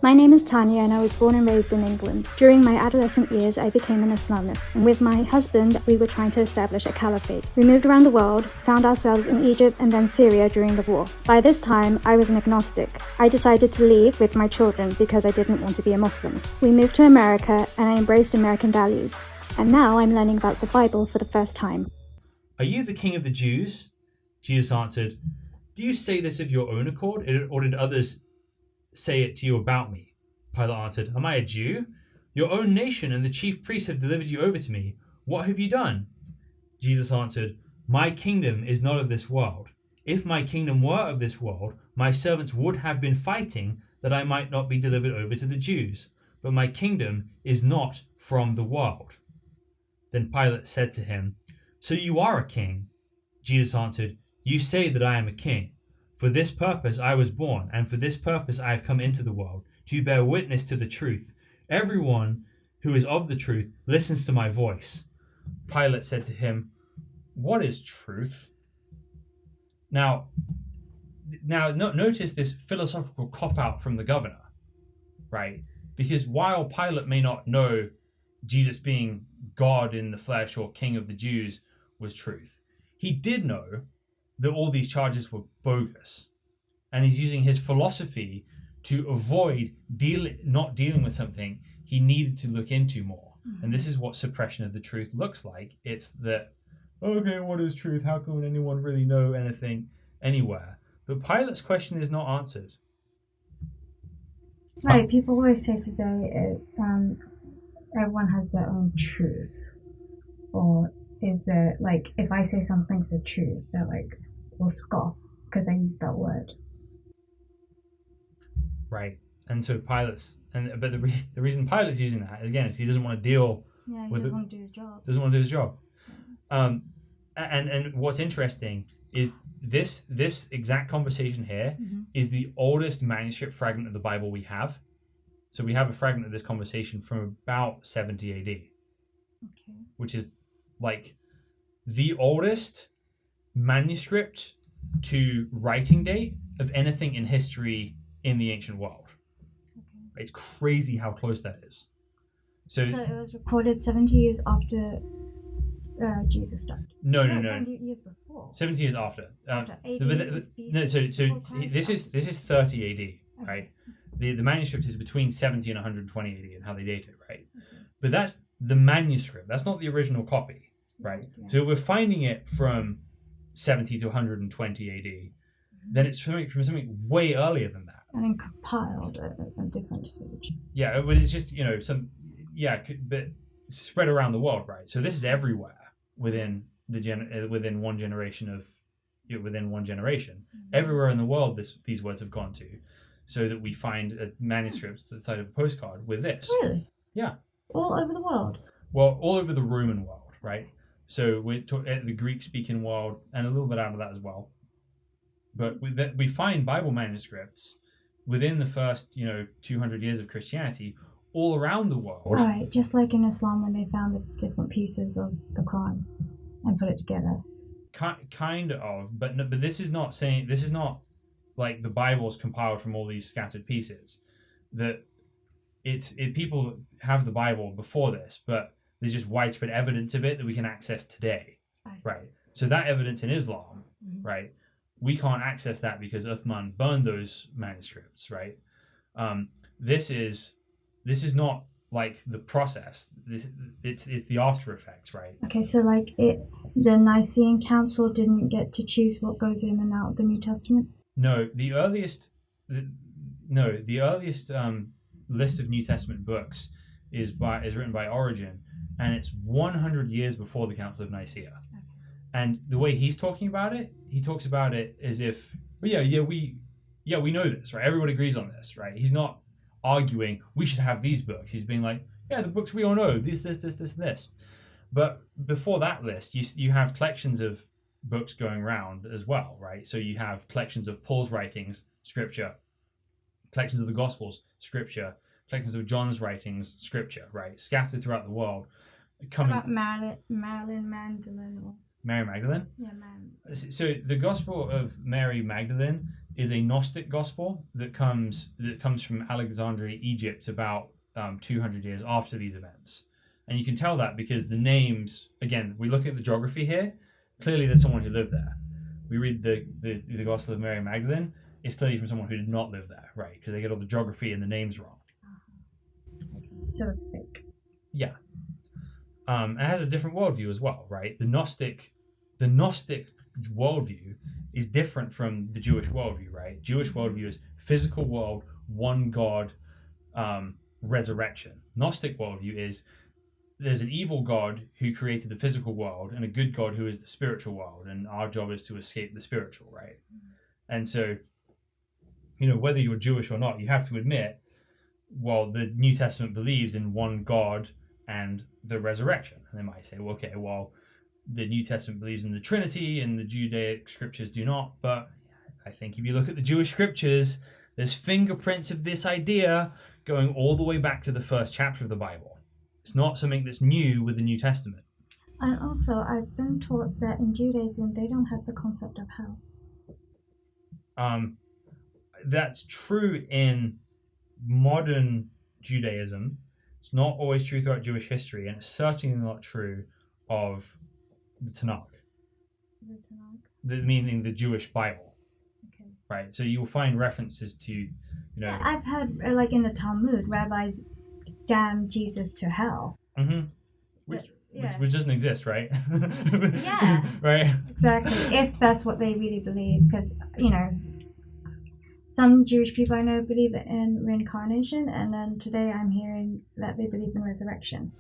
My name is Tanya and I was born and raised in England. During my adolescent years, I became an Islamist, and with my husband, we were trying to establish a caliphate. We moved around the world, found ourselves in Egypt and then Syria during the war. By this time, I was an agnostic. I decided to leave with my children because I didn't want to be a Muslim. We moved to America and I embraced American values. And now I'm learning about the Bible for the first time. Are you the king of the Jews? Jesus answered, Do you say this of your own accord, or did others say it to you about me? Pilate answered, Am I a Jew? Your own nation and the chief priests have delivered you over to me. What have you done? Jesus answered, My kingdom is not of this world. If my kingdom were of this world, my servants would have been fighting that I might not be delivered over to the Jews. But my kingdom is not from the world. Then Pilate said to him, So you are a king? Jesus answered, You say that I am a king. For this purpose I was born, and for this purpose I have come into the world, to bear witness to the truth. Everyone who is of the truth listens to my voice. Pilate said to him, What is truth? Now notice this philosophical cop-out from the governor, right? Because while Pilate may not know Jesus being God in the flesh or King of the Jews was truth, he did know that all these charges were bogus. And he's using his philosophy to avoid not dealing with something he needed to look into more. Mm-hmm. And this is what suppression of the truth looks like. It's that, okay, what is truth? How can anyone really know anything anywhere? But Pilate's question is not answered. Right, people always say today everyone has their own truth. Or is there, like, if I say something's the truth, they're like, will scoff because I used that word. Right. And so Pilate's, but the reason Pilate's using that, again, is he doesn't want to deal with doesn't want to do his job. Doesn't want to do his job. And what's interesting is this exact conversation here is the oldest manuscript fragment of the Bible we have. So we have a fragment of this conversation from about 70 AD. Okay. Which is like the oldest manuscript to writing date of anything in history in the ancient world. Okay. It's crazy how close that is. So it was recorded 70 years after Jesus died. No. 70 years before. 70 years after. After AD. No, so this is 30 AD, right? The manuscript is between 70 and 120 AD and how they date it, right? Okay. But that's the manuscript. That's not the original copy, right? Yeah. So if we're finding it from 70 to 120 AD, then it's from something way earlier than that. And then compiled at a different stage. Yeah, but it's just, but spread around the world, right? So this is everywhere within one generation. Mm-hmm. Everywhere in the world, these words have gone to, so that we find a manuscript the size of a postcard with this. Really? Yeah. All over the world? Well, all over the Roman world, right? So we're the Greek-speaking world, and a little bit out of that as well. But we find Bible manuscripts within the first, 200 years of Christianity all around the world. Right, just like in Islam when they found the different pieces of the Quran and put it together. Kind of, but this is not like the Bible's compiled from all these scattered pieces. That people have the Bible before this, but there's just widespread evidence of it that we can access today, right? So that evidence in Islam, right? We can't access that because Uthman burned those manuscripts, right? This is not like the process. It's the after effects, right? Okay, so like the Nicene Council didn't get to choose what goes in and out of the New Testament? No, the earliest list of New Testament books is written by Origen, and it's 100 years before the Council of Nicaea. Okay. And the way he talks about it as if, we know this, right? Everybody agrees on this, right? He's not arguing we should have these books. He's being like, yeah, the books we all know, this. But before that list, you have collections of books going around as well, right? So you have collections of Paul's writings, scripture, collections of the Gospels, scripture, collections of John's writings, scripture, right? Scattered throughout the world. About Marilyn Magdalene? Mary Magdalene? Yeah, man. So the Gospel of Mary Magdalene is a Gnostic gospel that comes from Alexandria, Egypt, about 200 years after these events. And you can tell that because the names, again, we look at the geography here, clearly there's someone who lived there. We read the Gospel of Mary Magdalene, it's clearly from someone who did not live there, right? Because they get all the geography and the names wrong. So to speak. Yeah. It has a different worldview as well, right? The Gnostic worldview is different from the Jewish worldview, right? Jewish worldview is physical world, one God, resurrection. Gnostic worldview is there's an evil God who created the physical world and a good God who is the spiritual world, and our job is to escape the spiritual, right? And so, whether you're Jewish or not, you have to admit, well, the New Testament believes in one God and the resurrection. And they might say, well, okay, well, the New Testament believes in the Trinity and the Judaic scriptures do not. But I think if you look at the Jewish scriptures, there's fingerprints of this idea going all the way back to the first chapter of the Bible. It's not something that's new with the New Testament. And also, I've been taught that in Judaism, they don't have the concept of hell. That's true in modern Judaism. It's not always true throughout Jewish history, and it's certainly not true of the Tanakh. The Tanakh? Meaning the Jewish Bible. Okay. Right, so you'll find references to, Yeah, I've heard, like in the Talmud, rabbis damn Jesus to hell. Mm-hmm. Which doesn't exist, right? Yeah. Right. Exactly. If that's what they really believe, because some Jewish people I know believe in reincarnation, and then today I'm hearing that they believe in resurrection.